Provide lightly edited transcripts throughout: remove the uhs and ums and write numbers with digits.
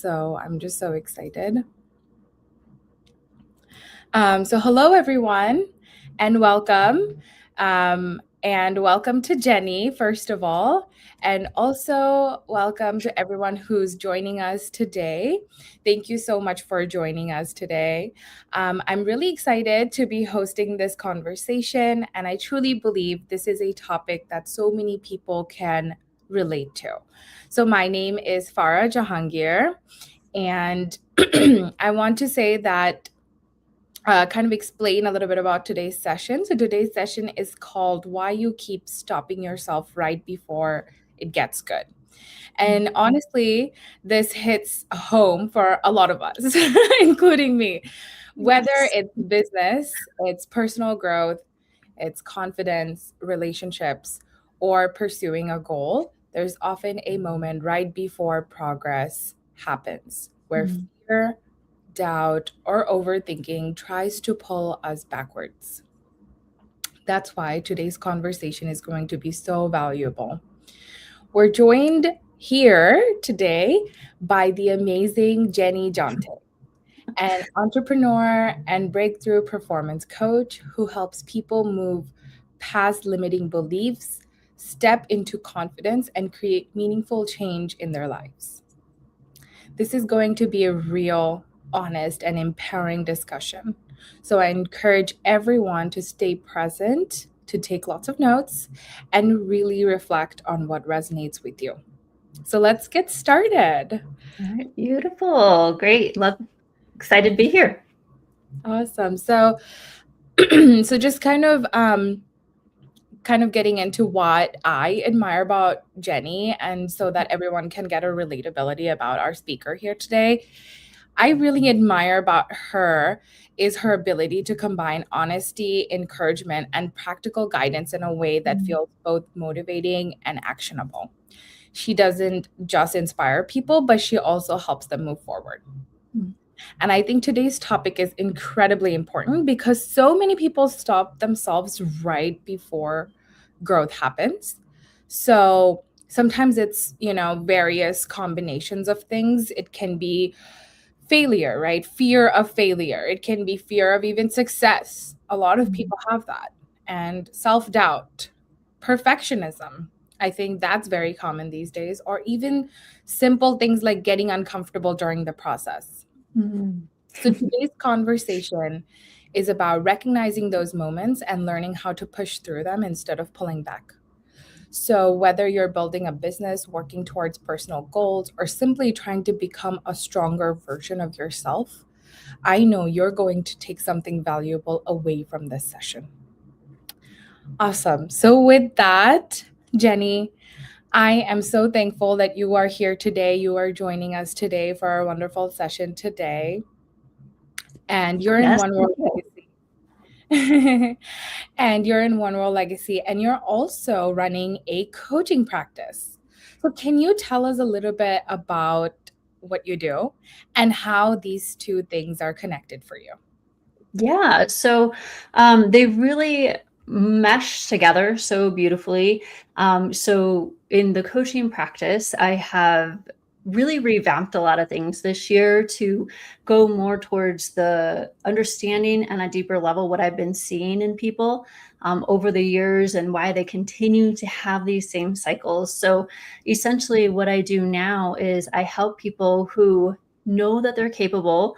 So I'm just so excited. So hello, everyone, and welcome. And welcome to Jenny, first of all, and also welcome to everyone who's joining us today. Thank you so much for joining us today. I'm really excited to be hosting this conversation, and I truly believe this is a topic that so many people can relate to. So, my name is Farah Jahangir, and I want to say that kind of explain a little bit about today's session. So today's session is called Why You Keep Stopping Yourself Right Before It Gets Good. And honestly, this hits home for a lot of us, including me. Whether Yes. it's business, it's personal growth, it's confidence, relationships, or pursuing a goal, there's often a moment right before progress happens where Mhm. fear, doubt, or overthinking tries to pull us backwards. That's why today's conversation is going to be so valuable. We're joined here today by the amazing Jenny Jonte, an entrepreneur and breakthrough performance coach who helps people move past limiting beliefs, step into confidence, and create meaningful change in their lives. This is going to be a real, honest, and empowering discussion. So I encourage everyone to stay present, to take lots of notes, and really reflect on what resonates with you. So let's get started. All right, beautiful. Great. Excited to be here. Awesome. So so just kind of getting into what I admire about Jenny and so that everyone can get a relatability about our speaker here today. I really admire about her is her ability to combine honesty, encouragement, and practical guidance in a way that Mhm. feels both motivating and actionable. She doesn't just inspire people, but she also helps them move forward. And I think today's topic is incredibly important because so many people stop themselves right before growth happens. So sometimes it's, various combinations of things. It can be failure, right? Fear of failure. It can be fear of even success. A lot of Mhm. people have that. And self doubt, perfectionism. I think that's very common these days, or even simple things like getting uncomfortable during the process. Mhm. So today's conversation is about recognizing those moments and learning how to push through them instead of pulling back. So, whether you're building a business, working towards personal goals, or simply trying to become a stronger version of yourself, I know you're going to take something valuable away from this session. Awesome. So, with that, Jenny, I am so thankful that you are here today. You are joining us today for our wonderful session today. And you're in Yes, One thank World you. Legacy. And you're in One World Legacy, and you're also running a coaching practice. So, can you tell us a little bit about what you do and how these two things are connected for you? Yeah, so they really mesh together so beautifully. So in the coaching practice, I have really revamped a lot of things this year to go more towards the understanding and a deeper level what I've been seeing in people over the years and why they continue to have these same cycles. So essentially, what I do now is I help people who know that they're capable.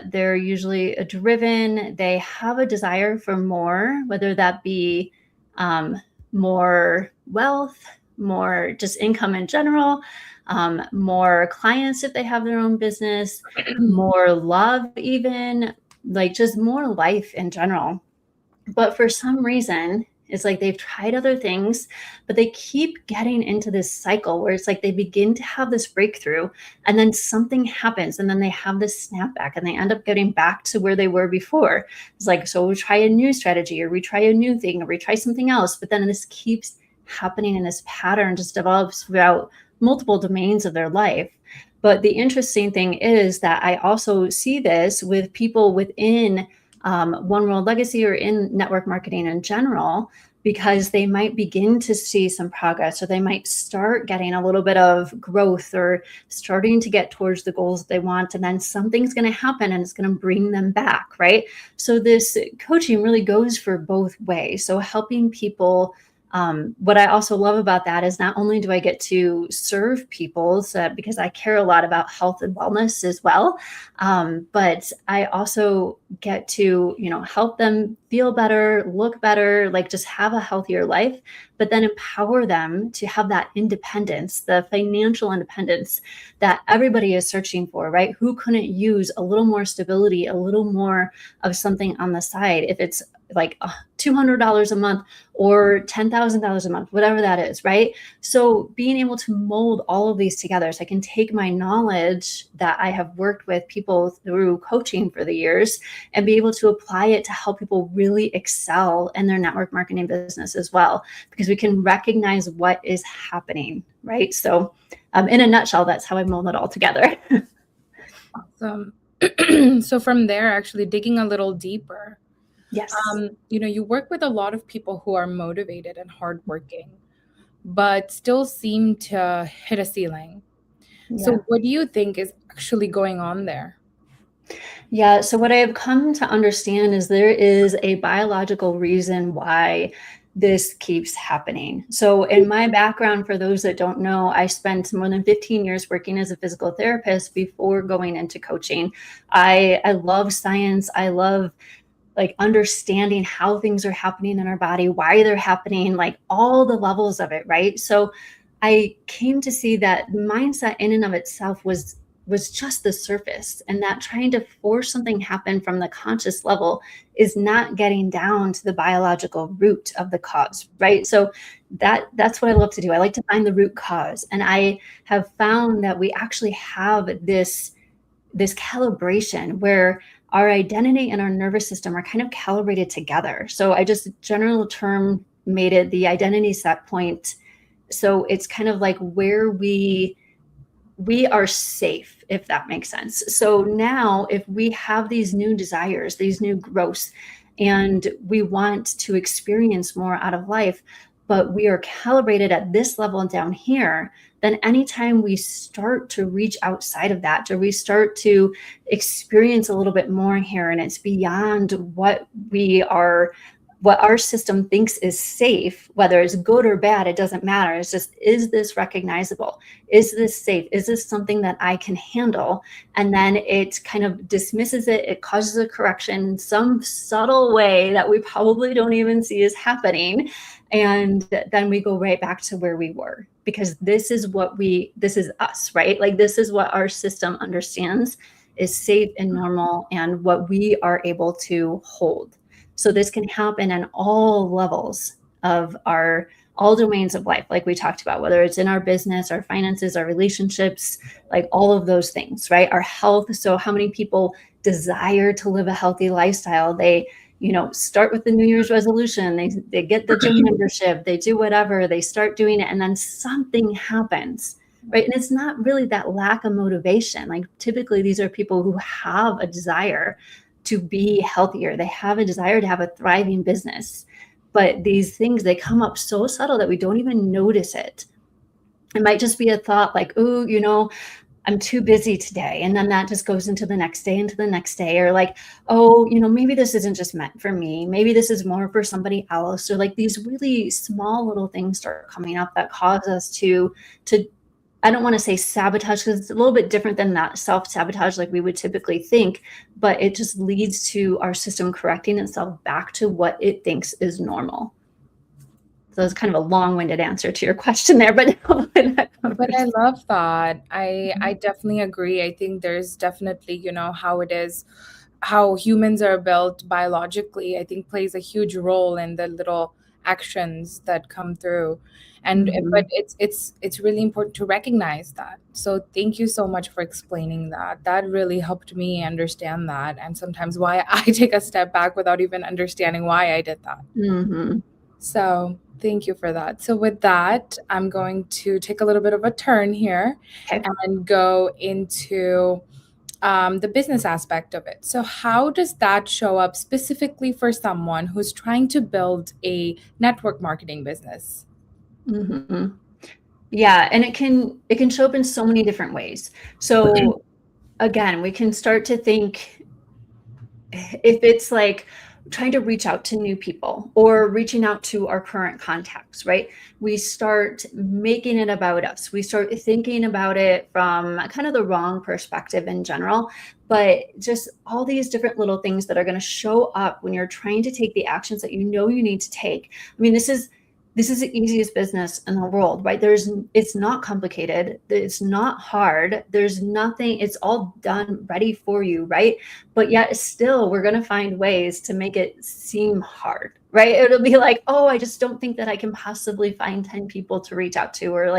They're usually driven, they have a desire for more, whether that be more wealth, more just income in general, more clients if they have their own business, more love, even like just more life in general. But for some reason, it's like they've tried other things, but they keep getting into this cycle where it's like they begin to have this breakthrough and then something happens and then they have this snapback and they end up getting back to where they were before. It's like, so we try a new strategy or we try a new thing or we try something else, but then this keeps happening and this pattern just develops throughout multiple domains of their life. But the interesting thing is that I also see this with people within One World Legacy or in network marketing in general, because they might begin to see some progress, or they might start getting a little bit of growth or starting to get towards the goals they want. And then something's going to happen and it's going to bring them back, right? So this coaching really goes for both ways. So helping people, what I also love about that is not only do I get to serve people, because I care a lot about health and wellness as well, but I also get to, help them feel better, look better, like just have a healthier life, but then empower them to have that independence, the financial independence that everybody is searching for, right? Who couldn't use a little more stability, a little more of something on the side? If it's like $200 a month or $10,000 a month, whatever that is, right? So being able to mold all of these together, so I can take my knowledge that I have worked with people through coaching for the years and be able to apply it to help people really excel in their network marketing business as well, because we can recognize what is happening, right? So in a nutshell, that's how I mold it all together. Awesome. So from there, actually digging a little deeper, Yes. you work with a lot of people who are motivated and hardworking, but still seem to hit a ceiling. Yeah. So what do you think is actually going on there? Yeah. So what I have come to understand is there is a biological reason why this keeps happening. So in my background, for those that don't know, I spent more than 15 years working as a physical therapist before going into coaching. I love science. I love like understanding how things are happening in our body, why they're happening, like all the levels of it, right? So I came to see that mindset in and of itself was just the surface, and that trying to force something happen from the conscious level is not getting down to the biological root of the cause, right? So that's what I love to do. I like to find the root cause, and I have found that we actually have this calibration where our identity and our nervous system are kind of calibrated together. So I just general term made it the identity set point. So it's kind of like where we are safe, if that makes sense. So now if we have these new desires, these new growths, and we want to experience more out of life, but we are calibrated at this level and down here, then anytime we start to reach outside of that, to we start to experience a little bit more here, and it's beyond what our system thinks is safe, whether it's good or bad, it doesn't matter. It's just, is this recognizable? Is this safe? Is this something that I can handle? And then it kind of dismisses it. It causes a correction in some subtle way that we probably don't even see is happening. And then we go right back to where we were, because this is us, right? Like this is what our system understands is safe and normal and what we are able to hold. So this can happen on all levels of all domains of life, like we talked about, whether it's in our business, our finances, our relationships, like all of those things, right? Our health. So how many people desire to live a healthy lifestyle? They, start with the New Year's resolution. They get the gym membership, they do whatever, they start doing it, and then something happens, right? And it's not really that lack of motivation. Like typically these are people who have a desire to be healthier. They have a desire to have a thriving business. But these things, they come up so subtle that we don't even notice it. It might just be a thought like, oh, I'm too busy today. And then that just goes into the next day, or like, oh, maybe this isn't just meant for me. Maybe this is more for somebody else. Or like these really small little things start coming up that cause us to I don't want to say sabotage, because it's a little bit different than that self-sabotage like we would typically think, but it just leads to our system correcting itself back to what it thinks is normal. So it's kind of a long-winded answer to your question there, but But I love that. I definitely agree. I think there's definitely, how it is, how humans are built biologically, I think plays a huge role in the little actions that come through. And but Mhm. it's really important to recognize that. So thank you so much for explaining that. That really helped me understand that, and sometimes why I take a step back without even understanding why I did that. Mhm. So thank you for that. So with that, I'm going to take a little bit of a turn here Okay. and go into the business aspect of it. So, how does that show up specifically for someone who's trying to build a network marketing business? Mhm. Yeah, and it can show up in so many different ways. So again, we can start to think if it's like trying to reach out to new people or reaching out to our current contacts, right? We start making it about us. We start thinking about it from kind of the wrong perspective in general, but just all these different little things that are going to show up when you're trying to take the actions that you know you need to take. I mean, this is the easiest business in the world, right? It's not complicated. It's not hard. There's nothing, it's all done ready for you, right? But yet still we're going to find ways to make it seem hard, right? It'll be like, oh, I just don't think that I can possibly find 10 people to reach out to, or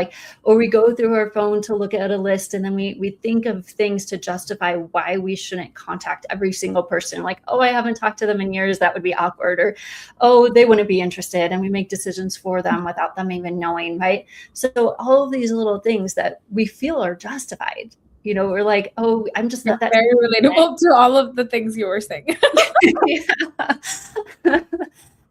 we go through our phone to look at a list and then we think of things to justify why we shouldn't contact every single person. Like, oh, I haven't talked to them in years, that would be awkward, or oh, they wouldn't be interested, and we make decisions for them without them even knowing, right? So all of these little things that we feel are justified, we're like, oh, I'm just Yeah, not that very relatable to all of the things you were saying. yeah.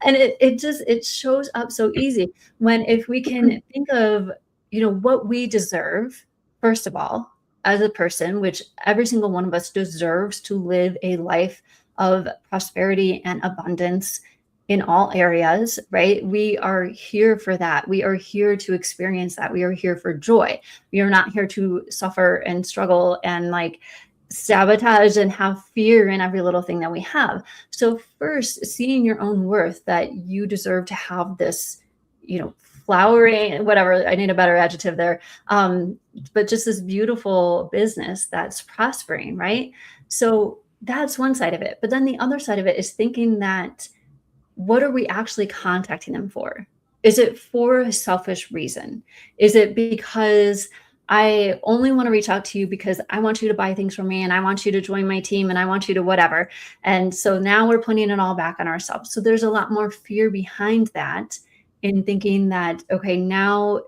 And it shows up so easy when, if we can think of, what we deserve, first of all, as a person, which every single one of us deserves to live a life of prosperity and abundance in all areas, right? We are here for that. We are here to experience that. We are here for joy. We are not here to suffer and struggle and like sabotage and have fear in every little thing that we have. So first, seeing your own worth, that you deserve to have this, flowering, whatever, I need a better adjective there. But just this beautiful business that's prospering, right? So that's one side of it. But then the other side of it is thinking that, what are we actually contacting them for? Is it for a selfish reason? Is it because I only want to reach out to you because I want you to buy things from me and I want you to join my team and I want you to whatever? And so now we're putting it all back on ourselves. So there's a lot more fear behind that, in thinking that, okay, now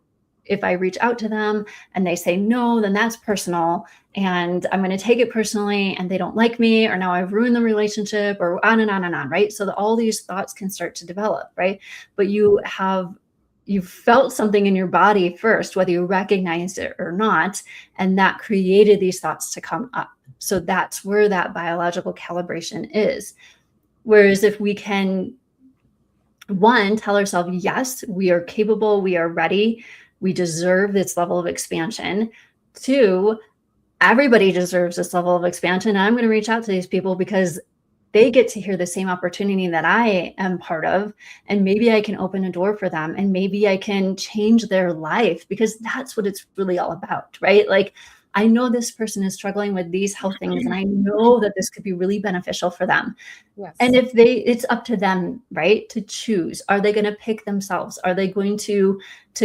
if I reach out to them and they say no, then that's personal and I'm going to take it personally and they don't like me, or now I've ruined the relationship, or on and on and on, right? So that all these thoughts can start to develop, right? But you've felt something in your body first, whether you recognized it or not, and that created these thoughts to come up. So that's where that biological calibration is. Whereas if we can, one, tell ourselves, yes, we are capable, we are ready, we deserve this level of expansion. Two, everybody deserves this level of expansion. And I'm going to reach out to these people because they get to hear the same opportunity that I am part of. And maybe I can open a door for them, and maybe I can change their life, because that's what it's really all about, right? Like, I know this person is struggling with these health things, and I know that this could be really beneficial for them. And Yes. if it's up to them, right, to choose. Are they going to pick themselves? Are they going to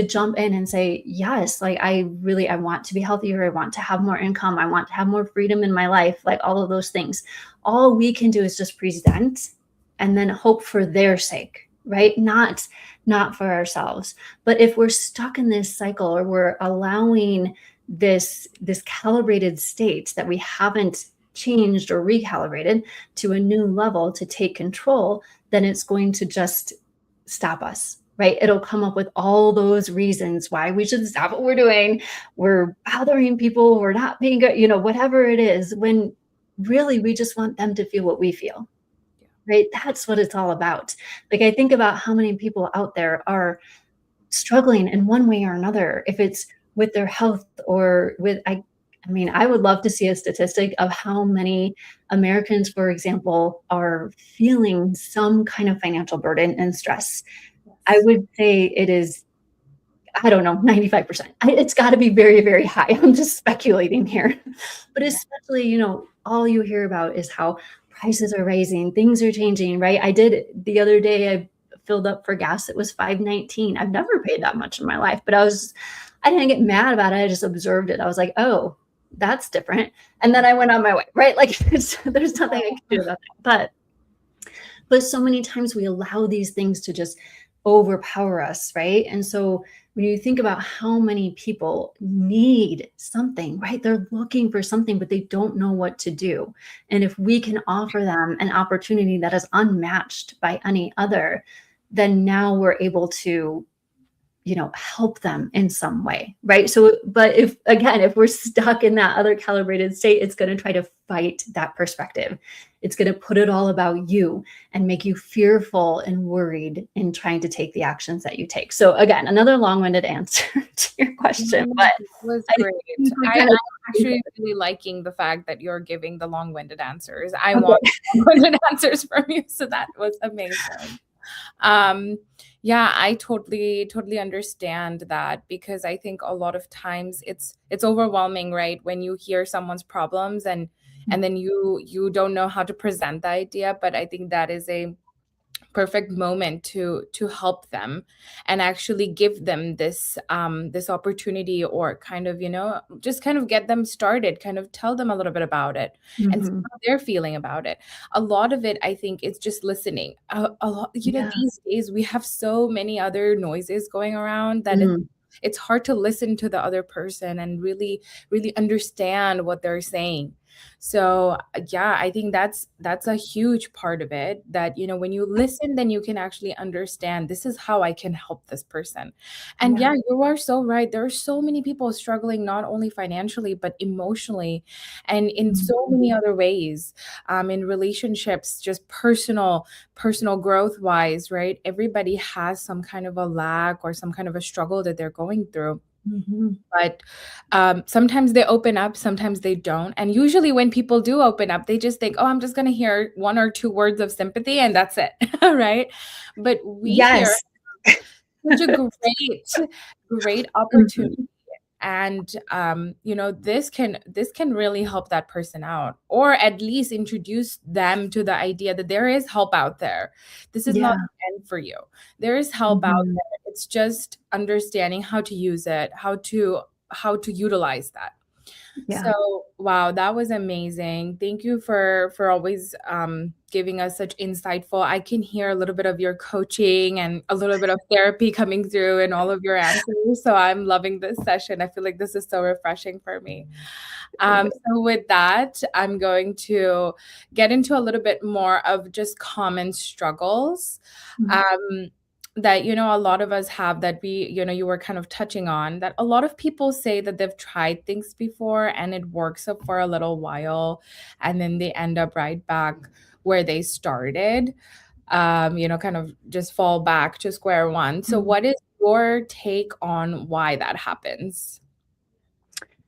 jump in and say, yes, like I want to be healthier. I want to have more income. I want to have more freedom in my life, like all of those things. All we can do is just present and then hope for their sake, right? Not for ourselves. But if we're stuck in this cycle, or we're allowing this calibrated state that we haven't changed or recalibrated to a new level to take control, then it's going to just stop us, right? It'll come up with all those reasons why we should stop what we're doing. We're bothering people. We're not being good, whatever it is, when really we just want them to feel what we feel, right? That's what it's all about. Like, I think about how many people out there are struggling in one way or another, if it's with their health or with, I mean, I would love to see a statistic of how many Americans, for example, are feeling some kind of financial burden and stress. I Yes. would say it is, I don't know, 95%. It's got to be very, very high. I'm just speculating here. But especially, all you hear about is how prices are rising, things are changing, right? I did the other day, I filled up for gas. It was $5.19. I've never paid that much in my life, but I didn't get mad about it. I just observed it. I was like, oh, that's different. And then I went on my way, right? Like, there's nothing I can do about that. But so many times we allow these things to just overpower us, right? And so when you think about how many people need something, right? They're looking for something, but they don't know what to do. And if we can offer them an opportunity that is unmatched by any other, then now we're able to, help them in some way, right? So, but if we're stuck in that other calibrated state, it's going to try to fight that perspective. It's going to put it all about you and make you fearful and worried in trying to take the actions that you take. So again, another long-winded answer to your question, No, but it was I great. think we I'm kind of, actually really liking the fact that you're giving the long-winded answers. I want okay. long-winded answers from you, so that was amazing. Um, yeah, I totally understand that because I think a lot of times it's overwhelming, right? When you hear someone's problems and then you don't know how to present the idea, but I think that is a perfect moment to help them and actually give them this opportunity or kind of just kind of get them started, kind of tell them a little bit about it and see Mhm. how they're feeling about it. A lot of it, I think, is just listening. A lot, Yeah. these days we have so many other noises going around that Mm. it's hard to listen to the other person and really understand what they're saying. So yeah, I think that's a huge part of it, that when you listen, then you can actually understand, this is how I can help this person. And Yeah. yeah, you are so right, there are so many people struggling not only financially but emotionally and in so Mhm. many other ways, in relationships, just personal growth wise, right? Everybody has some kind of a lack or some kind of a struggle that they're going through. Mhm. But sometimes they open up, sometimes they don't. And usually, when people do open up, they just think, oh, I'm just going to hear one or two words of sympathy and that's it. Right. But we hear Yes. such a great opportunity. Mhm. And this can really help that person out, or at least introduce them to the idea that there is help out there. This is not Yeah. the end for you. There is help out Mhm. there. It's just understanding how to use it, how to utilize that. Yeah. So, wow, that was amazing. Thank you for always giving us such insightful. I can hear a little bit of your coaching and a little bit of therapy coming through in all of your answers. So I'm loving this session. I feel like this is so refreshing for me. So with that, I'm going to get into a little bit more of just common struggles. Mhm. Um, that a lot of us have, that you were kind of touching on, that a lot of people say that they've tried things before and it works up for a little while and then they end up right back where they started, kind of just fall back to square one. So Mhm. what is your take on why that happens?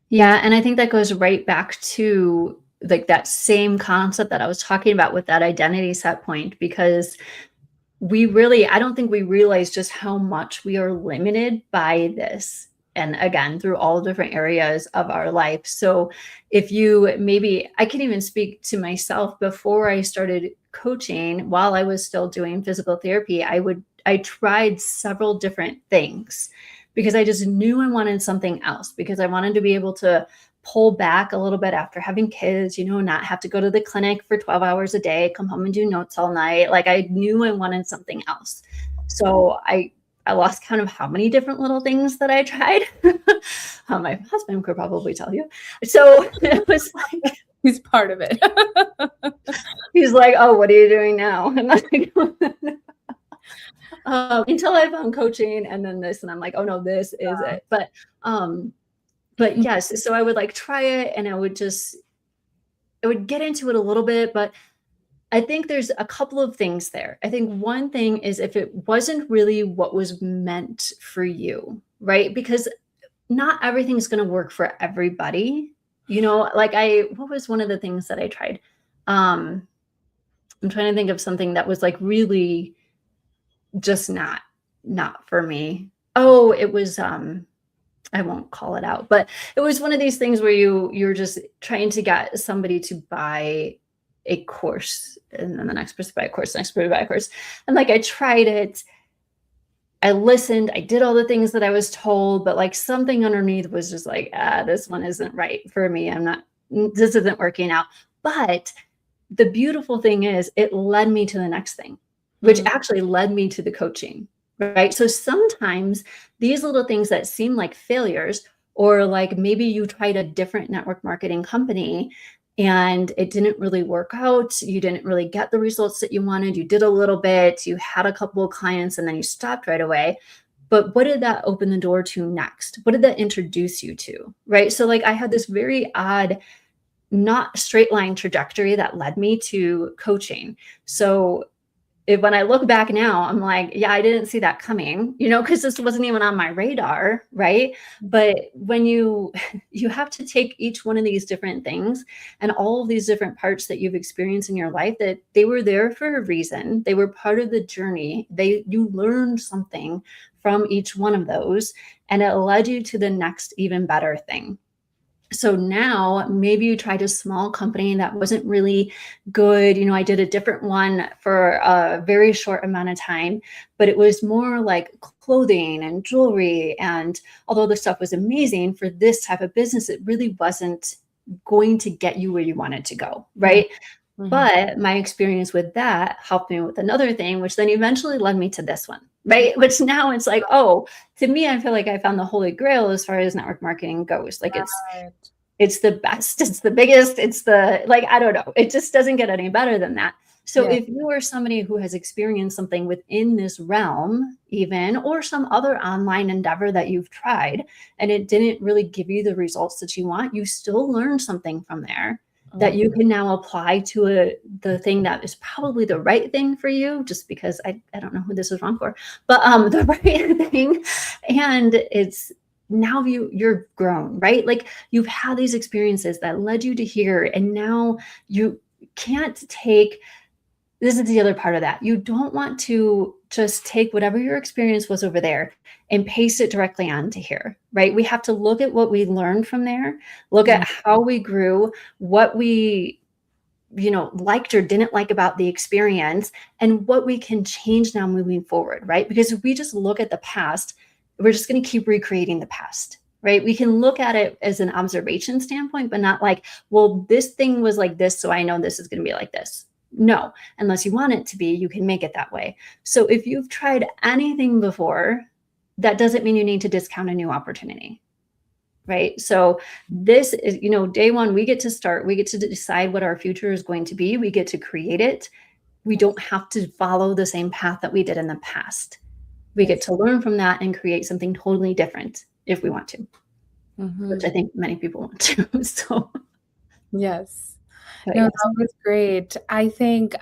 Yeah, and I think that goes right back to, like, that same concept that I was talking about with that identity set point, because I don't think we realize just how much we are limited by this. And again, through all different areas of our life. So if you maybe, I can even speak to myself before I started coaching, while I was still doing physical therapy, I tried several different things because I just knew I wanted something else, because I wanted to be able to pull back a little bit after having kids, not have to go to the clinic for 12 hours a day, come home and do notes all night. Like, I knew I wanted something else. So I lost count of how many different little things that I tried. My husband could probably tell you. So it was like, He's part of it. he's like, "Oh, what are you doing now?" And I'm like, until I found coaching and then this, and I'm like, "Oh no, this is it." But yes, so I would like try it, and I would get into it a little bit, but I think there's a couple of things there. I think one thing is, if it wasn't really what was meant for you, right? Because not everything's going to work for everybody. Like, what was one of the things that I tried? Um, I'm trying to think of something that was like really just not for me. Oh, it was I won't call it out, but it was one of these things where you're just trying to get somebody to buy a course, and then the next person buy a course, next person buy a course. And like, I tried it, I listened, I did all the things that I was told, but like, something underneath was just like, this one isn't right for me. This isn't working out. But the beautiful thing is, it led me to the next thing, which Mm, actually led me to the coaching, right? So sometimes these little things that seem like failures, or like maybe you tried a different network marketing company and it didn't really work out, you didn't really get the results that you wanted, you did a little bit, you had a couple of clients, and then you stopped right away. But what did that open the door to next? What did that introduce you to, right? So like I had this very odd, not straight line trajectory that led me to coaching. So when I look back now, I'm like, yeah, I didn't see that coming, because this wasn't even on my radar, right? But when you you have to take each one of these different things and all of these different parts that you've experienced in your life, that they were there for a reason. They were part of the journey. You learned something from each one of those, and it led you to the next even better thing. So now maybe you tried a small company that wasn't really good. I did a different one for a very short amount of time, but it was more like clothing and jewelry. And although the stuff was amazing for this type of business, it really wasn't going to get you where you wanted to go, right? Mm-hmm. But my experience with that helped me with another thing, which then eventually led me to this one, right? Which now it's like, oh, to me, I feel like I found the holy grail as far as network marketing goes. Like Right. it's the best, it's the biggest, it's the, like, I don't know, it just doesn't get any better than that. So Yeah. if you are somebody who has experienced something within this realm, even, or some other online endeavor that you've tried, and it didn't really give you the results that you want, you still learned something from there that you can now apply to the thing that is probably the right thing for you, just because I don't know who this is wrong for, but the right thing. And it's now you're grown, right? Like you've had these experiences that led you to here, and now you can't take, this is the other part of that. You don't want to just take whatever your experience was over there and paste it directly onto here, right? We have to look at what we learned from there, look at how we grew, what we liked or didn't like about the experience, and what we can change now moving forward, right? Because if we just look at the past, we're just going to keep recreating the past, right? We can look at it as an observation standpoint, but not like, well, this thing was like this, so I know this is going to be like this. No, unless you want it to be, you can make it that way. So if you've tried anything before, that doesn't mean you need to discount a new opportunity. Right. So this is, day one, we get to start, we get to decide what our future is going to be. We get to create it. We don't have to follow the same path that we did in the past. We get Yes. to learn from that and create something totally different if we want to, which Mm-hmm. I think many people want to. So, Yes. but No, yes. that was great. I think,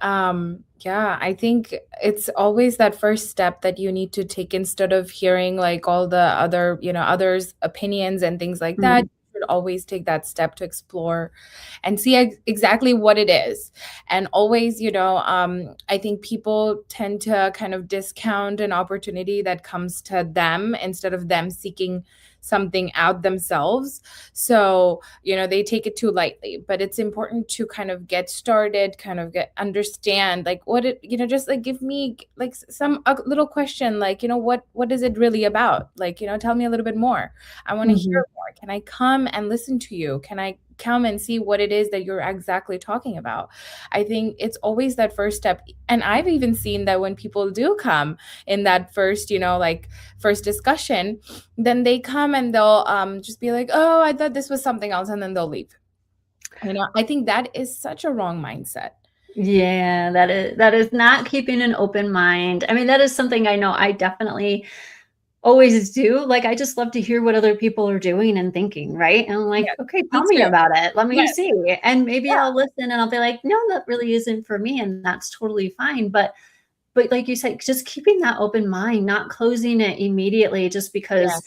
yeah, I think it's always that first step that you need to take instead of hearing like all the other, others' opinions and things like that. Mhm. You should always take that step to explore and see exactly what it is. And always, I think people tend to kind of discount an opportunity that comes to them instead of them seeking something out themselves. So, they take it too lightly, but it's important to kind of get started, kind of understand like what it, just like give me like some a little question, like, what is it really about? Like, tell me a little bit more. I want to Mhm. hear more. Can I come and listen to you? Can I come and see what it is that you're exactly talking about? I think it's always that first step. And I've even seen that when people do come in that first, like first discussion, then they come and they'll just be like, oh, I thought this was something else, and then they'll leave. I think that is such a wrong mindset. Yeah, that is not keeping an open mind. I mean, that is something I know I definitely always do. Like, I just love to hear what other people are doing and thinking, right? And I'm like, Yeah, okay, me tell me too. about it. Let me Yes. see. And maybe Yeah. I'll listen and I'll be like, no, that really isn't for me. And that's totally fine. But like you said, just keeping that open mind, not closing it immediately just because Yes.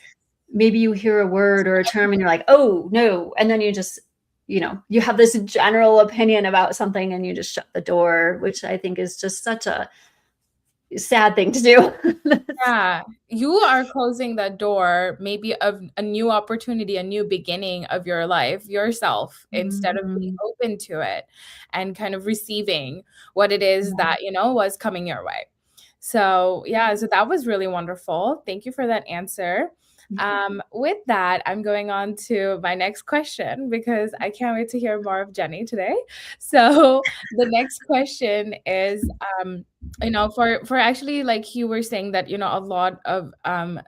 maybe you hear a word or a term and you're like, oh no. And then you just, you have this general opinion about something and you just shut the door, which I think is just such a sad thing to do. Yeah, you are closing the door maybe of a new opportunity, a new beginning of your life yourself, instead of being Mhm. open to it and kind of receiving what it is that, was coming your way. So, yeah, so that was really wonderful. Thank you for that answer. With that, I'm going on to my next question because I can't wait to hear more of Jenny today. So the next question is, for actually, like you were saying that, a lot of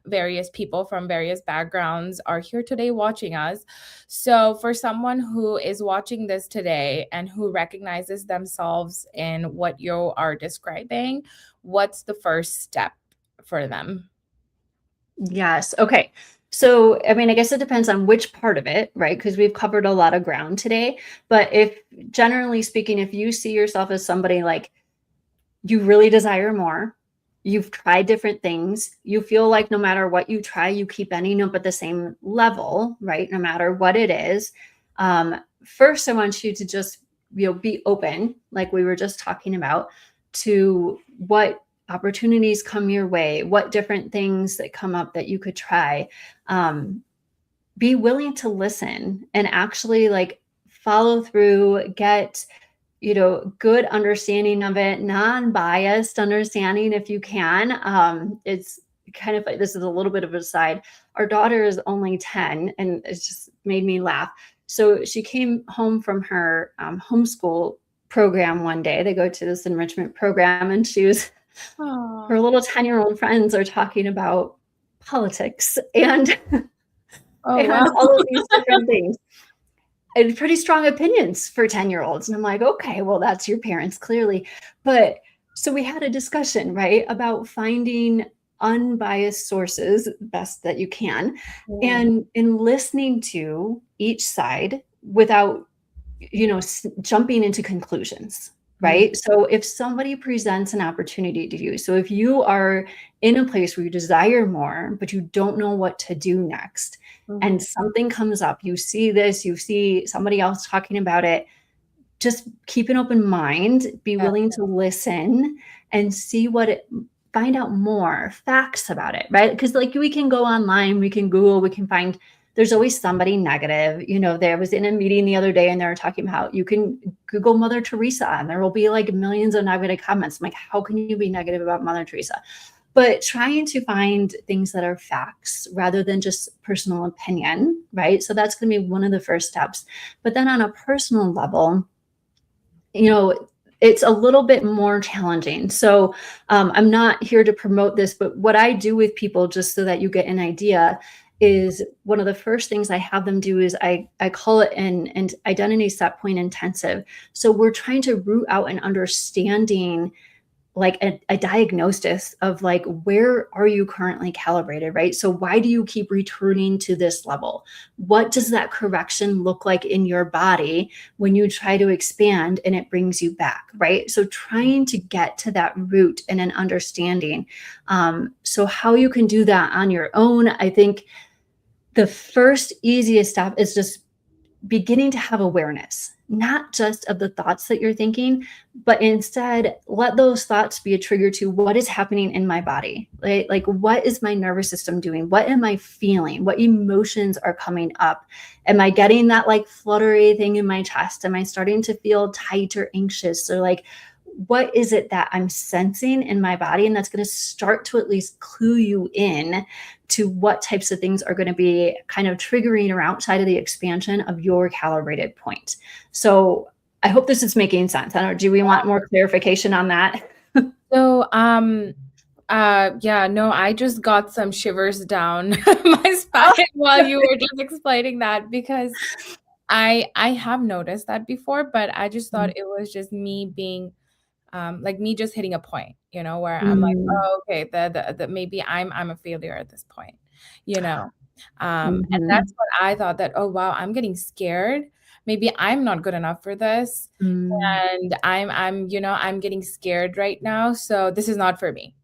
various people from various backgrounds are here today watching us. So for someone who is watching this today and who recognizes themselves in what you are describing, what's the first step for them? Yes. Okay. So, I mean, I guess it depends on which part of it, right? Because we've covered a lot of ground today. But if generally speaking, if you see yourself as somebody like you really desire more, you've tried different things, you feel like no matter what you try, you keep ending up at the same level, right? No matter what it is. First, I want you to just, be open, like we were just talking about, to what opportunities come your way, what different things that come up that you could try. Be willing to listen and actually like follow through, get good understanding of it, non-biased understanding if you can. It's kind of like, this is a little bit of a side. Our daughter is only 10 and it's just made me laugh. So she came home from her homeschool program one day. They go to this enrichment program and her Oh, little 10-year-old friends are talking about politics and oh and wow. all of these different things and pretty strong opinions for 10-year-olds. And I'm like, okay, well, that's your parents, clearly. But so we had a discussion, right, about finding unbiased sources best that you can Yeah. and in listening to each side without jumping into conclusions, Mm, right? So if somebody presents an opportunity to you, so if you are in a place where you desire more, but you don't know what to do next, mhm. and something comes up, you see this, you see somebody else talking about it, just keep an open mind, be Yeah. willing to listen and see find out more facts about it, right? Because like we can go online, we can Google, we can find, there's always somebody negative. There was in a meeting the other day and they were talking about you can Google Mother Teresa and there will be like millions of negative comments. I'm like, how can you be negative about Mother Teresa? But trying to find things that are facts rather than just personal opinion, right? So that's going to be one of the first steps. But then on a personal level, it's a little bit more challenging. So I'm not here to promote this, but what I do with people, just so that you get an idea, is one of the first things I have them do is I call it an identity set point intensive. So we're trying to root out an understanding, like a diagnosis of like, where are you currently calibrated, right? So why do you keep returning to this level? What does that correction look like in your body when you try to expand and it brings you back, right? So trying to get to that root and an understanding. So how you can do that on your own, I think the first easiest step is just beginning to have awareness, not just of the thoughts that you're thinking, but instead let those thoughts be a trigger to what is happening in my body, right? Like, what is my nervous system doing? What am I feeling? What emotions are coming up? Am I getting that like fluttery thing in my chest? Am I starting to feel tight or anxious? Or like, what is it that I'm sensing in my body? And that's going to start to at least clue you in to what types of things are going to be kind of triggering or outside of the expansion of your calibrated point. So I hope this is making sense. I don't know, do we want more clarification on that? So, yeah, no, I just got some shivers down my spine while you were just explaining that because I have noticed that before, but I just thought it was just me being like me just hitting a point, where I'm like, Mm, oh, okay, the maybe I'm a failure at this point, you know. And mhm, that's what I thought that, oh wow, I'm getting scared. Maybe I'm not good enough for this. mm. And I'm getting scared right now. So this is not for me.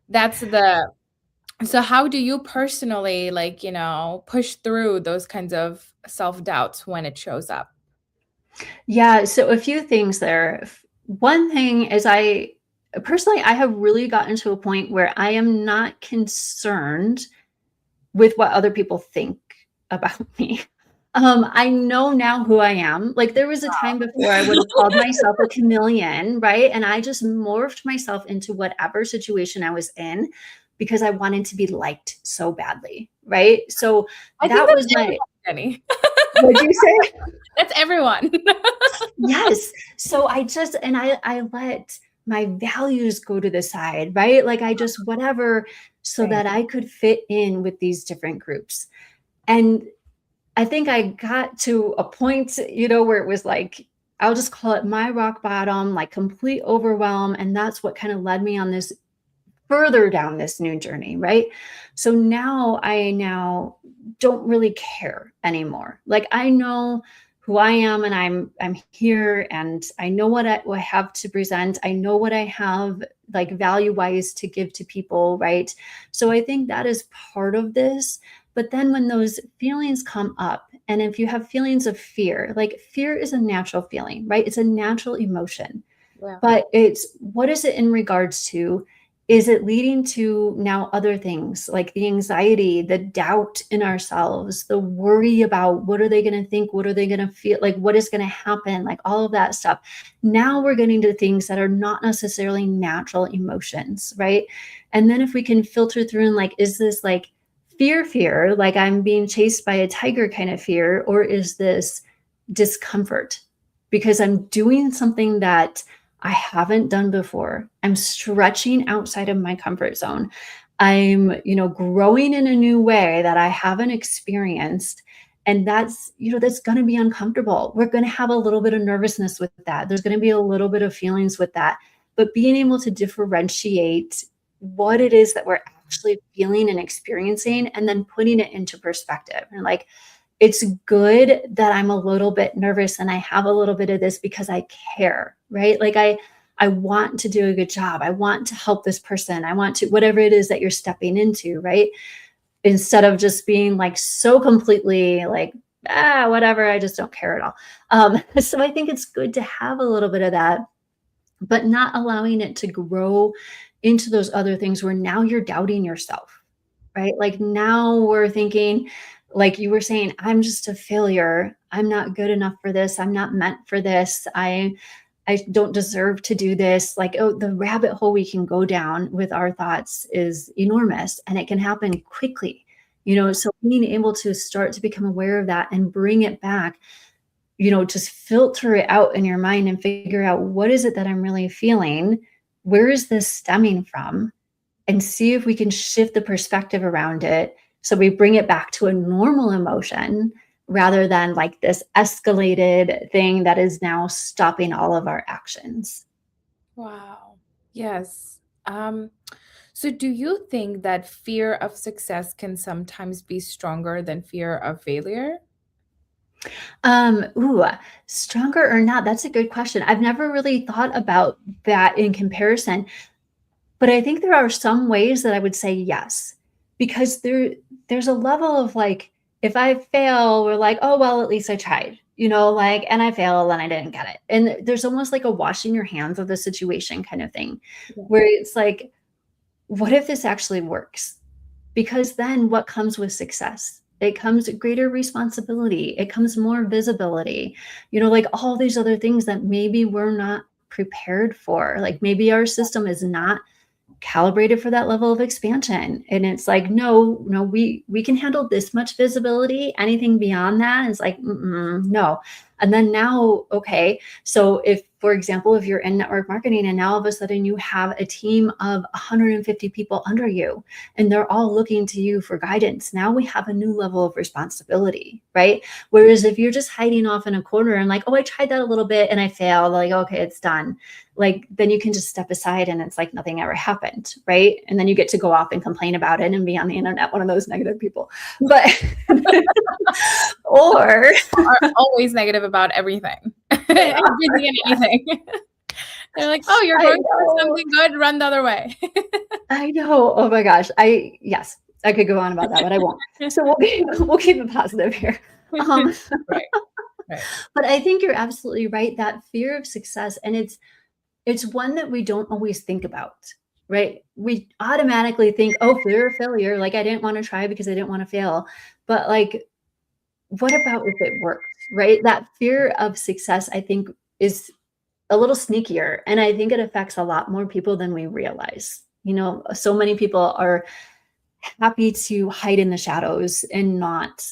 That's the so how do you personally like, push through those kinds of self-doubts when it shows up? Yeah, so a few things there. One thing is I have really gotten to a point where I am not concerned with what other people think about me. I know now who I am. Like there was a time before I would have called myself a chameleon, right? And I just morphed myself into whatever situation I was in. because I wanted to be liked so badly, right? So I think that that's was my, everyone, Jenny. what'd you say? That's everyone. Yes. So I just, and I let my values go to the side, right? Like I just, whatever, so Same. that I could fit in with these different groups. And I think I got to a point, where it was like, I'll just call it my rock bottom, like complete overwhelm. And that's what kind of led me on this further down this new journey, right? So now I don't really care anymore. Like I know who I am and I'm here and I know what I have to present. I know what I have like value wise to give to people, right? So I think that is part of this. But then when those feelings come up, and if you have feelings of fear, like fear is a natural feeling, right? It's a natural emotion. Yeah. But it's what is it in regards to? Is it leading to now other things like the anxiety, the doubt in ourselves, the worry about what are they going to think? What are they going to feel? Like what is going to happen? Like all of that stuff. Now we're getting to things that are not necessarily natural emotions, right? And then if we can filter through and like, is this like fear, like I'm being chased by a tiger kind of fear, or is this discomfort because I'm doing something that I haven't done before. I'm stretching outside of my comfort zone. I'm, growing in a new way that I haven't experienced. And that's going to be uncomfortable. We're going to have a little bit of nervousness with that. There's going to be a little bit of feelings with that. But being able to differentiate what it is that we're actually feeling and experiencing and then putting it into perspective. And like, it's good that I'm a little bit nervous and I have a little bit of this because I care, right? Like I want to do a good job. I want to help this person. I want to whatever it is that you're stepping into, right? Instead of just being like so completely like whatever, I just don't care at all. So I think it's good to have a little bit of that, but not allowing it to grow into those other things where now you're doubting yourself, right? Like now we're thinking, like you were saying, I'm just a failure. I'm not good enough for this. I'm not meant for this. I don't deserve to do this. Like, oh, the rabbit hole we can go down with our thoughts is enormous and it can happen quickly. So being able to start to become aware of that and bring it back, just filter it out in your mind and figure out what is it that I'm really feeling? Where is this stemming from? And see if we can shift the perspective around it so we bring it back to a normal emotion rather than like this escalated thing that is now stopping all of our actions. Wow. Yes. So do you think that fear of success can sometimes be stronger than fear of failure? Ooh, stronger or not? That's a good question. I've never really thought about that in comparison. But I think there are some ways that I would say yes, because there's a level of like, if I fail, we're like, oh, well, at least I tried, like, and I failed and I didn't get it. And there's almost like a washing your hands of the situation kind of thing, Yeah. where it's like, what if this actually works? Because then what comes with success? It comes greater responsibility. It comes more visibility, like all these other things that maybe we're not prepared for. Like maybe our system is not calibrated for that level of expansion, and it's like no, we can handle this much visibility. Anything beyond that is like no. And then now, okay, so if, for example, if you're in network marketing and now all of a sudden you have a team of 150 people under you and they're all looking to you for guidance, now we have a new level of responsibility, right? Whereas if you're just hiding off in a corner and like, oh, I tried that a little bit and I failed, like, okay, it's done, like then you can just step aside and it's like nothing ever happened, right? And then you get to go off and complain about it and be on the internet, one of those negative people. But or Are always negative about everything. Everything and anything. They're like, "Oh, you're I going through know, something good, run the other way." I know. Oh my gosh. Yes, I could go on about that, but I won't. So we'll keep it positive here. Um, Right, right. but I think you're absolutely right. That fear of success, and it's one that we don't always think about, right? We automatically think, oh, fear of failure. Like I didn't want to try because I didn't want to fail. But like, what about if it worked, right? That fear of success, I think, is a little sneakier. And I think it affects a lot more people than we realize, So many people are happy to hide in the shadows and not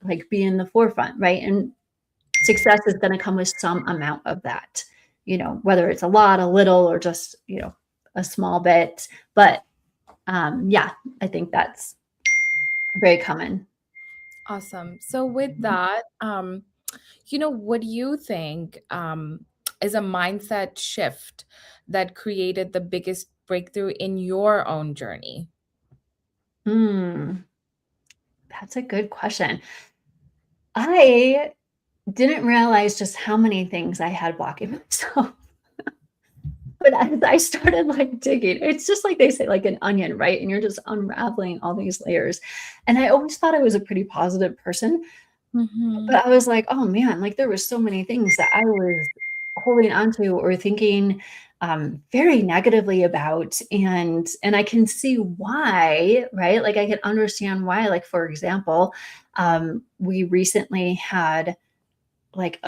like be in the forefront, right? And success is going to come with some amount of that, whether it's a lot, a little, or just, a small bit. But yeah, I think that's very common. Awesome. So with that, what do you think is a mindset shift that created the biggest breakthrough in your own journey? Hmm, that's a good question. I didn't realize just how many things I had blocking myself. But as I started like digging, it's just like they say, like an onion, right? And you're just unraveling all these layers. And I always thought I was a pretty positive person, Mhm. but I was like, oh man, like there was so many things that I was holding onto or thinking very negatively about, and I can see why, right? Like I can understand why. Like for example, we recently had like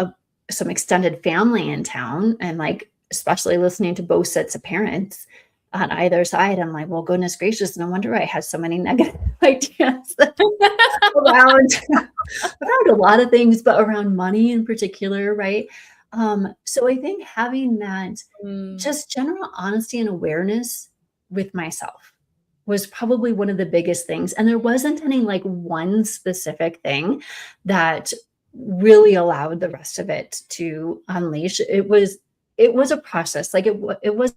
some extended family in town, and like especially listening to both sets of parents on either side, I'm like, well, goodness gracious, no wonder I had so many negative ideas around around a lot of things, but around money in particular, right? So I think having that Mm, just general honesty and awareness with myself was probably one of the biggest things. And there wasn't any like one specific thing that really allowed the rest of it to unleash. It was a process. Like it was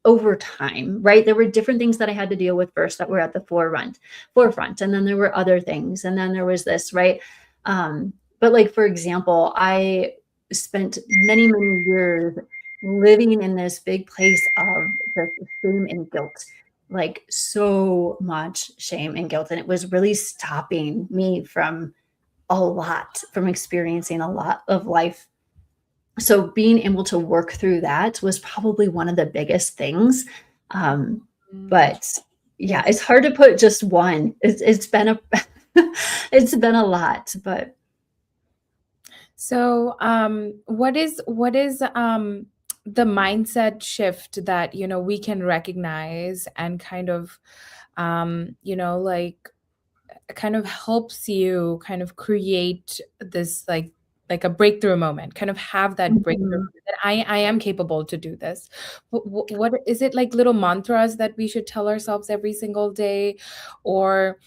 over time, right? There were different things that I had to deal with first that were at the forefront, and then there were other things, and then there was this, right? But like for example, I spent many years living in this big place of just shame and guilt, like so much shame and guilt. And it was really stopping me from experiencing a lot of life. So being able to work through that was probably one of the biggest things. Um, mm. but yeah, Yes. it's hard to put just one. It's been a it's been a lot, but So, what is the mindset shift that we can recognize and kind of like kind of helps you kind of create this like a breakthrough moment, kind of have that breakthrough mhm. moment that I am capable to do this. What is it, like little mantras that we should tell ourselves every single day, or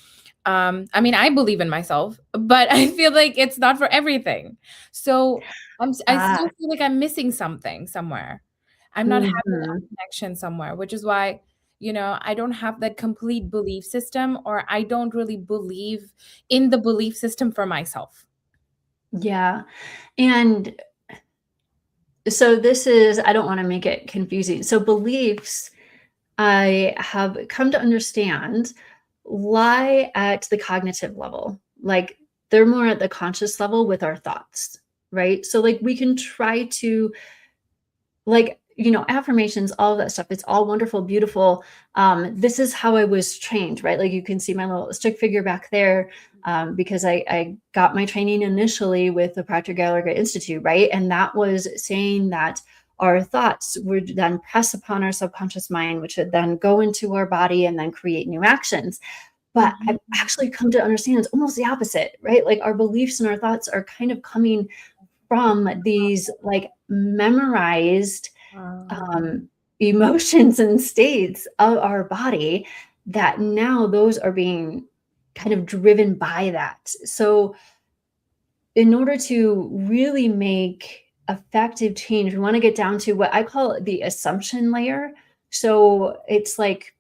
I mean, I believe in myself, but I feel like it's not for everything. So I Ah, still feel like I'm missing something somewhere. I'm not having that mhm. connection somewhere, which is why, I don't have that complete belief system, or I don't really believe in the belief system for myself. Yeah. And so this is, I don't want to make it confusing. So beliefs, I have come to understand, lie at the cognitive level. Like they're more at the conscious level with our thoughts, right? So like we can try to, like, affirmations, all of that stuff, it's all wonderful, beautiful. This is how I was trained, right? Like you can see my little stick figure back there, because I got my training initially with the Proctor Gallagher Institute, right? And that was saying that our thoughts would then press upon our subconscious mind, which would then go into our body and then create new actions. But I've Mhm. actually come to understand it's almost the opposite, right? Like our beliefs and our thoughts are kind of coming from these like memorized Um, um, emotions and states of our body, that now those are being kind of driven by that. So, in order to really make effective change, we want to get down to what I call the assumption layer. So, it's like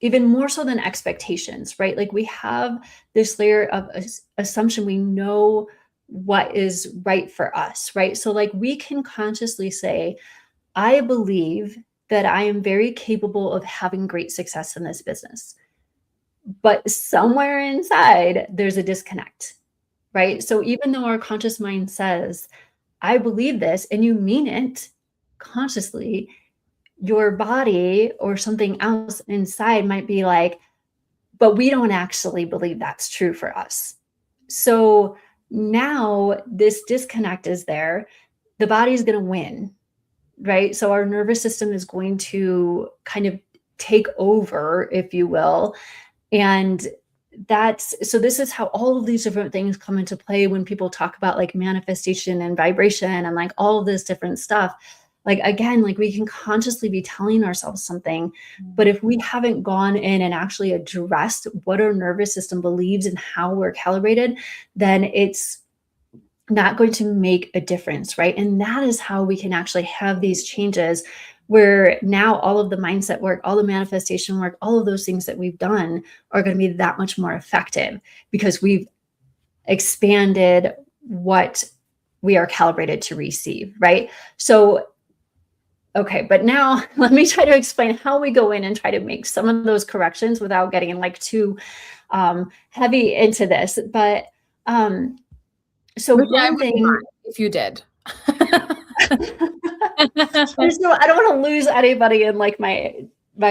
even more so than expectations, right? Like we have this layer of assumption. We know what is right for us, right? So, like, we can consciously say, I believe that I am very capable of having great success in this business. But somewhere inside, there's a disconnect, right? So even though our conscious mind says, I believe this, and you mean it consciously, your body or something else inside might be like, but we don't actually believe that's true for us. So now this disconnect is there. The body's going to win, right? So our nervous system is going to kind of take over, if you will. And so this is how all of these different things come into play when people talk about like manifestation and vibration and like all of this different stuff. Like, again, like we can consciously be telling ourselves something, but if we haven't gone in and actually addressed what our nervous system believes and how we're calibrated, then it's not going to make a difference, right? And that is how we can actually have these changes where now all of the mindset work, all the manifestation work, all of those things that we've done are going to be that much more effective because we've expanded what we are calibrated to receive, right? So, okay, but now let me try to explain how we go in and try to make some of those corrections without getting like too heavy into this. But so Which I one wouldn't thing, mind if you did. I don't want to lose anybody in like my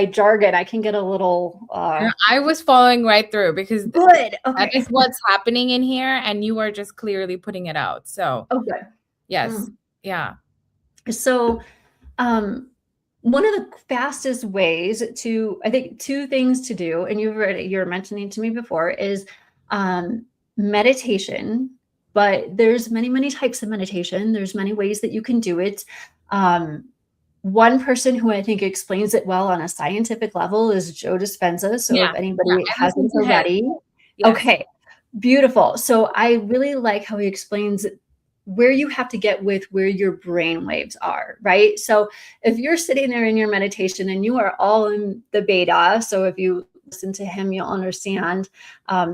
jargon. I can get a little I was following right through because good. that Okay. is what's happening in here, and you are just clearly putting it out. So, Oh, good. yes. Mm. Yeah. So, one of the fastest ways to, I think, two things to do, and you're mentioning to me before, is meditation. But there's many, many types of meditation. There's many ways that you can do it. Um, One person who I think explains it well on a scientific level is Joe Dispenza. So Yeah. if Yeah. anybody I listened hasn't to him. already, Yes. okay, beautiful. So I really like how he explains where you have to get with where your brain waves are, right? So if you're sitting there in your meditation and you are all in the beta, so if you listen to him, you'll understand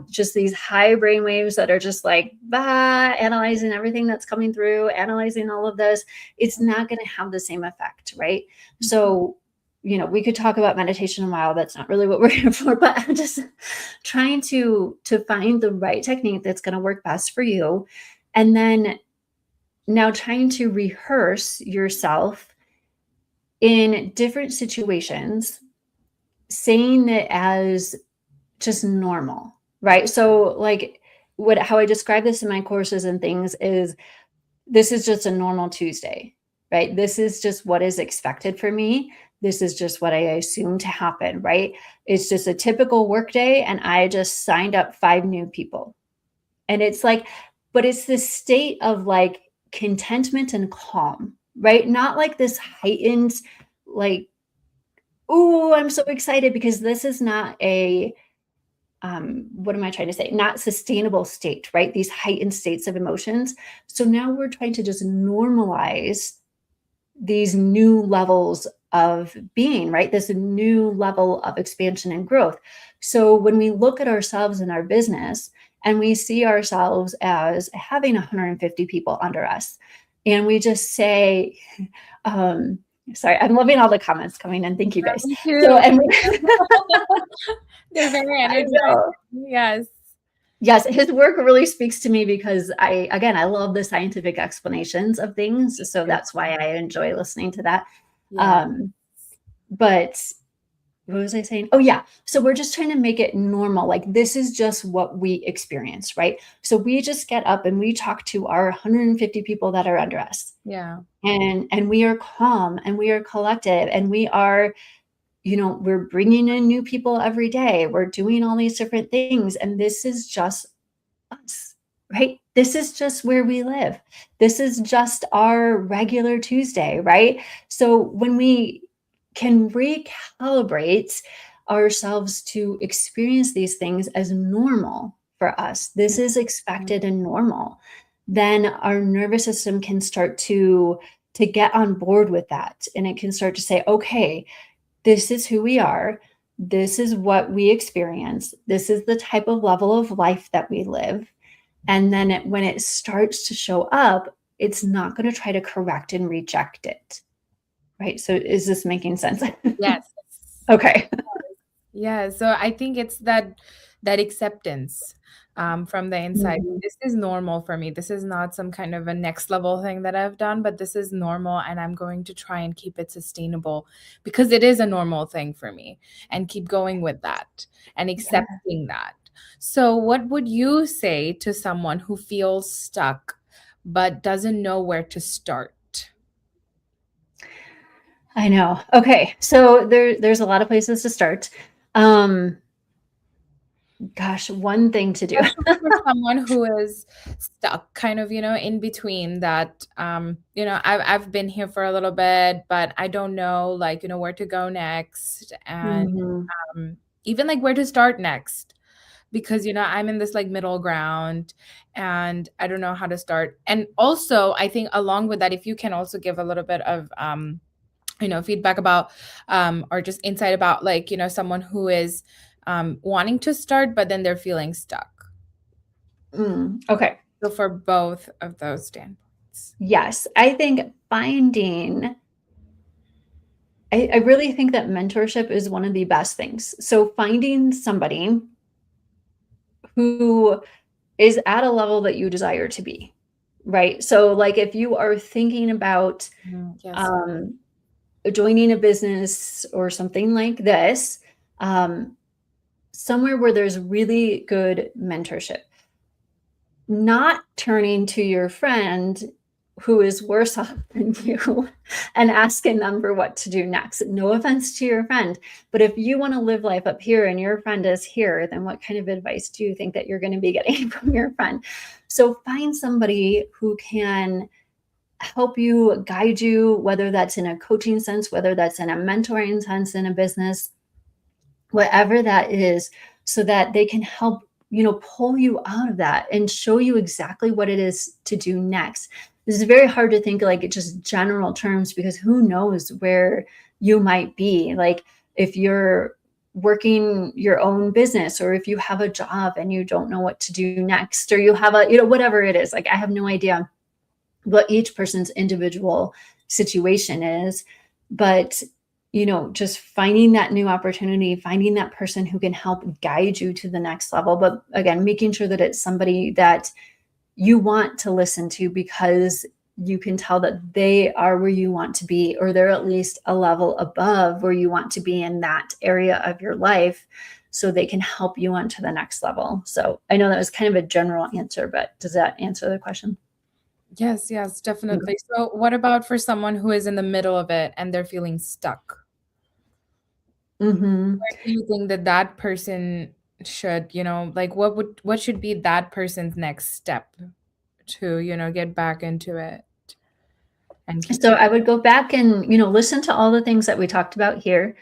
just these high brain waves that are just like, analyzing everything that's coming through, analyzing all of this, it's not going to have the same effect, right? So, we could talk about meditation a while. That's not really what we're here for, but I'm just trying to find the right technique that's going to work best for you. And then now trying to rehearse yourself in different situations, saying it as just normal, right? So like how I describe this in my courses and things is this is just a normal Tuesday, right? This is just what is expected for me. This is just what I assume to happen, right? It's just a typical work day and I just signed up 5 new people. And it's like, but it's this state of like contentment and calm, right? Not like this heightened, like, oh, I'm so excited because this is not what am I trying to say? Not sustainable state, right? These heightened states of emotions. So now we're trying to just normalize these new levels of being, right? This new level of expansion and growth. So when we look at ourselves in our business and we see ourselves as having 150 people under us, and we just say, um, sorry, I'm loving all the comments coming in. Thank you guys. Me So, too. and They're very I energized. know. Yes. Yes, his work really speaks to me because I love the scientific explanations of things. So that's why I enjoy listening to that. Yeah. Um, but what was I saying? Oh, yeah. So we're just trying to make it normal. Like this is just what we experience, right? So we just get up and we talk to our 150 people that are under us. Yeah. And we are calm and we are collective and we are, we're bringing in new people every day. We're doing all these different things. And this is just us, right? This is just where we live. This is just our regular Tuesday, right? So when we can recalibrate ourselves to experience these things as normal for us, this is expected and normal, then our nervous system can start to get on board with that and it can start to say, okay, this is who we are. This is what we experience. This is the type of level of life that we live. And then when it starts to show up, it's not going to try to correct and reject it. Right. So is this making sense? Yes. Okay. Yeah, so I think it's that acceptance from the inside. Mhm. This is normal for me. This is not some kind of a next level thing that I've done, but this is normal, and I'm going to try and keep it sustainable because it is a normal thing for me, and keep going with that and Yeah. accepting that. So, what would you say to someone who feels stuck but doesn't know where to start? I know. Okay. So there's a lot of places to start. Um, Gosh, one thing to do. Especially for someone who is stuck kind of, in between that, I've been here for a little bit, but I don't know, like, where to go next, and Mhm. even like where to start next, because, I'm in this like middle ground and I don't know how to start. And also, I think along with that, if you can also give a little bit of feedback about or just insight about, like, someone who is wanting to start but then they're feeling stuck. Okay. So for both of those standpoints. Yes. I think I really think that mentorship is one of the best things. So finding somebody who is at a level that you desire to be, right? So, like, if you are thinking about Yes. um, joining a business or something like this, um, somewhere where there's really good mentorship, not turning to your friend who is worse off than you and asking them for what to do next. No offense to your friend, but if you want to live life up here and your friend is here, then what kind of advice do you think that you're going to be getting from your friend? So find somebody who can help you, guide you, whether that's in a coaching sense, whether that's in a mentoring sense in a business, whatever that is, so that they can help, pull you out of that and show you exactly what it is to do next. This is very hard to think like just general terms, because who knows where you might be. Like, if you're working your own business, or if you have a job and you don't know what to do next, or you have a, whatever it is, like, I have no idea what each person's individual situation is. But, just finding that new opportunity, finding that person who can help guide you to the next level. But again, making sure that it's somebody that you want to listen to, because you can tell that they are where you want to be, or they're at least a level above where you want to be in that area of your life, so they can help you on to the next level. So I know that was kind of a general answer, but does that answer the question? Yes, yes, definitely. So what about for someone who is in the middle of it and they're feeling stuck? Mm-hmm. Where do you think that that person should, like what should be that person's next step to, get back into it and keep So going? I would go back and, listen to all the things that we talked about here,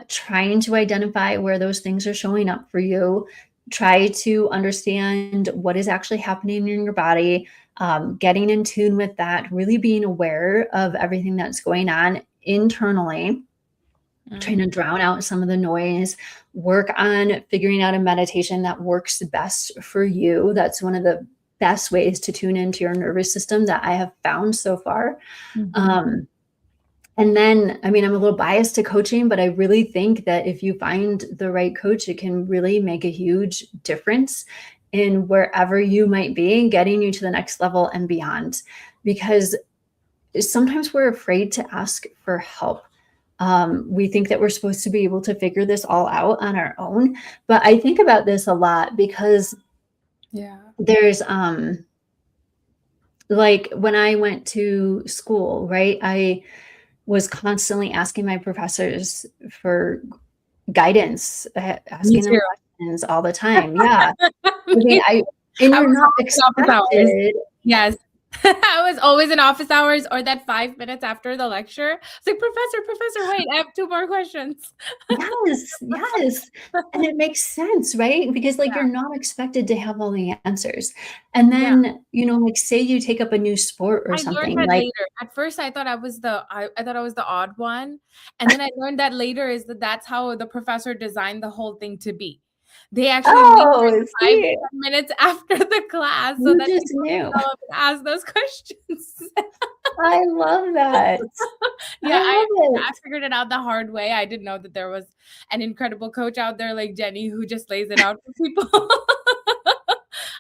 trying to identify where those things are showing up for you. Try to understand what is actually happening in your body, getting in tune with that, really being aware of everything that's going on internally, trying to drown out some of the noise, work on figuring out a meditation that works best for you. That's one of the best ways to tune into your nervous system that I have found so far. Mhm. Um, and then, I mean, I'm a little biased to coaching, but I really think that if you find the right coach, it can really make a huge difference in wherever you might be, getting you to the next level and beyond. Because sometimes we're afraid to ask for help. We think that we're supposed to be able to figure this all out on our own. But I think about this a lot, because Yeah. there's, like, when I went to school, right? I was constantly asking my professors for guidance, Me asking them too. questions all the time. Yeah. I mean, Me and I you're was not always in office hours. expected. Yes. I was always in office hours or that 5 minutes after the lecture. It's like, "Professor, wait, I have 2 more questions." Yes, yes. And it makes sense, right? Because, like, you're Yeah, not expected to have all the answers. And yeah. then, like, say you take up a new sport or I learned something, that like, later. At first, I thought I thought I was the odd one, and then I learned that later is that that's how the professor designed the whole thing to be. They actually make sure "Oh, it's 5 to see, 10 minutes after the class so you that just people knew." can go up and ask those questions. I love that. Yeah, I love I it. figured it out the hard way. I didn't know that there was an incredible coach out there like Jenny who just lays it out for people.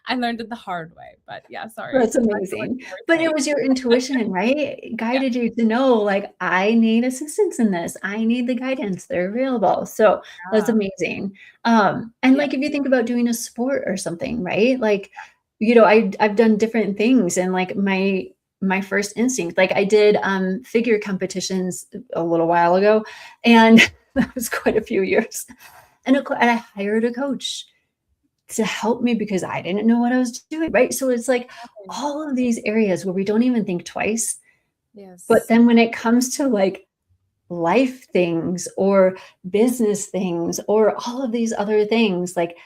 I learned it the hard way, but yeah, sorry. That's Go back to what amazing. you were But it saying. was your intuition, right? It Yeah, guided you to know, like, I need assistance in this. I need the guidance. They're available. So that's amazing. And yeah, like, if you think about doing a sport or something, right? Like, I've done different things, and like, my first instinct. Like I did figure competitions a little while ago, and that was quite a few years. And I hired a coach to help me because I didn't know what I was doing, right? So it's like all of these areas where we don't even think twice. But Yes. then when it comes to like life things or business things or all of these other things, like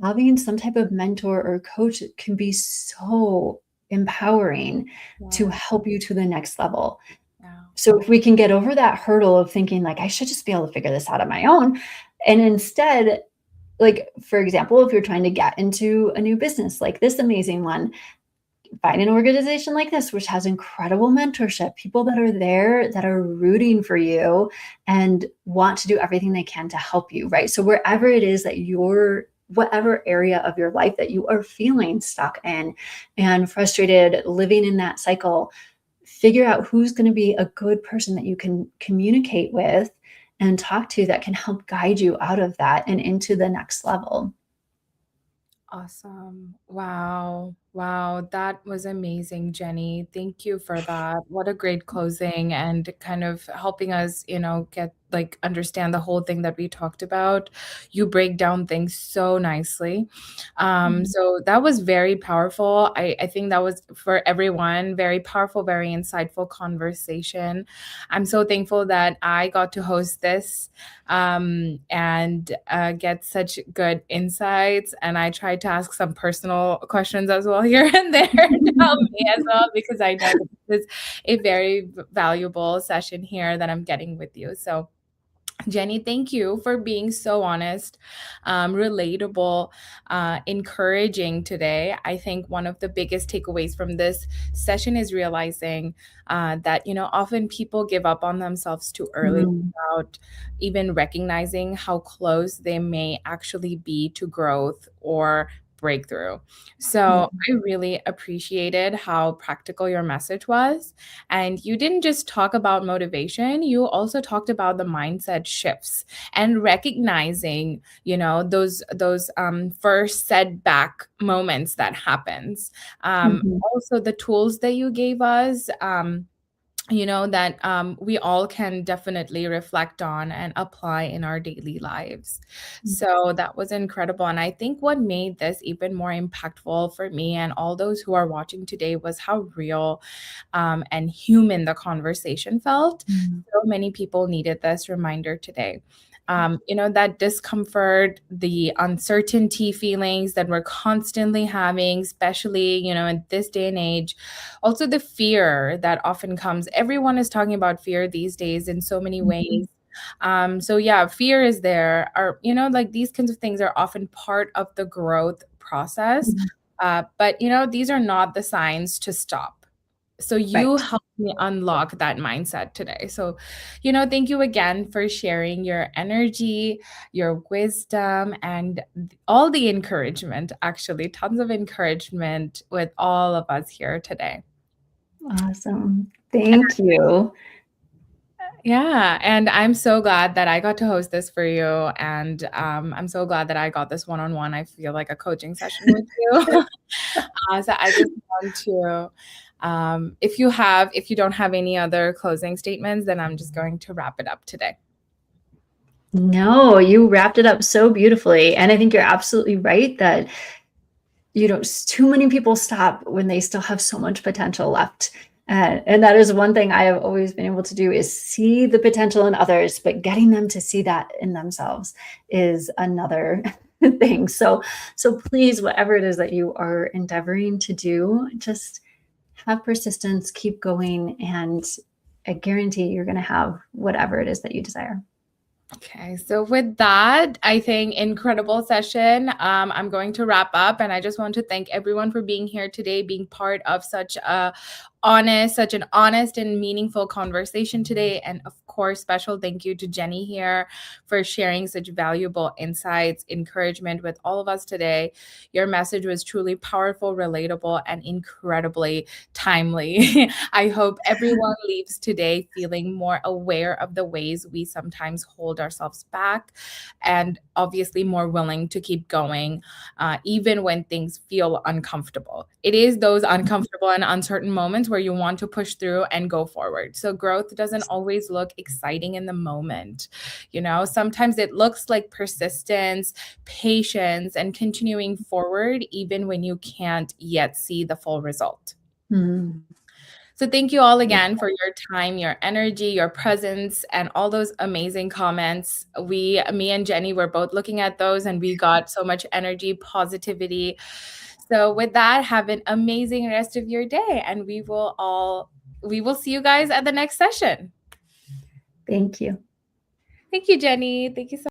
having some type of mentor or coach can be so empowering to Yeah. help you to the next level. Yeah. So if we can get over that hurdle of thinking like I should just be able to figure this out on my own, and instead, like for example, if you're trying to get into a new business like this amazing one, find an organization like this, which has incredible mentorship, people that are there that are rooting for you and want to do everything they can to help you, right? So wherever it is that you're, whatever area of your life that you are feeling stuck in and frustrated, living in that cycle, figure out who's going to be a good person that you can communicate with and talk to that can help guide you out of that and into the next level. Awesome. Wow. Wow. That was amazing, Jenny. Thank you for that. What a great closing and kind of helping us, get like understand the whole thing that we talked about. You break down things so nicely. Mhm. So that was very powerful. I think that was for everyone, very powerful, very insightful conversation. I'm so thankful that I got to host this and get such good insights. And I tried to ask some personal questions as well here and there to help me as well, because I know that this is a very valuable session here that I'm getting with you. So Jenny, thank you for being so honest, relatable, encouraging today. I think one of the biggest takeaways from this session is realizing that, often people give up on themselves too early Mhm. without even recognizing how close they may actually be to growth or breakthrough. Yeah. So I really appreciated how practical your message was. And you didn't just talk about motivation, you also talked about the mindset shifts and recognizing, those first setback moments that happens. Mhm. Also the tools that you gave us. That we all can definitely reflect on and apply in our daily lives. So that was incredible. And I think what made this even more impactful for me and all those who are watching today was how real and human the conversation felt. Mhm. So many people needed this reminder today. That discomfort, the uncertainty feelings that we're constantly having, especially, in this day and age. Also, the fear that often comes. Everyone is talking about fear these days in so many Mhm. ways. So yeah, fear is there. Are like these kinds of things are often part of the growth process. Mhm. But these are not the signs to stop. So you Right. helped me unlock that mindset today. So, thank you again for sharing your energy, your wisdom, and all the encouragement, actually, tons of encouragement with all of us here today. Awesome. Thank you. Yeah, and I'm so glad that I got to host this for you, and I'm so glad that I got this one-on-one. I feel like a coaching session with you. So I just want to, if you don't have any other closing statements, then I'm just going to wrap it up today. No, you wrapped it up so beautifully. And I think you're absolutely right that, too many people stop when they still have so much potential left. And that is one thing I have always been able to do is see the potential in others, but getting them to see that in themselves is another thing. So please, whatever it is that you are endeavoring to do, just have persistence, keep going, and I guarantee you're going to have whatever it is that you desire. Okay, so with that, I think incredible session. I'm going to wrap up, and I just want to thank everyone for being here today, being part of such an honest and meaningful conversation today. And of course, special thank you to Jenny here for sharing such valuable insights, encouragement with all of us today. Your message was truly powerful, relatable, and incredibly timely. I hope everyone leaves today feeling more aware of the ways we sometimes hold ourselves back and obviously more willing to keep going, even when things feel uncomfortable. It is those uncomfortable and uncertain moments where you want to push through and go forward. So growth doesn't always look exciting in the moment. Sometimes it looks like persistence, patience, and continuing forward even when you can't yet see the full result. Mm. So thank you all again for your time, your energy, your presence, and all those amazing comments. Me and Jenny were both looking at those, and we got so much energy, positivity. So with that, have an amazing rest of your day, and we will see you guys at the next session. Thank you. Thank you, Jenny. Thank you so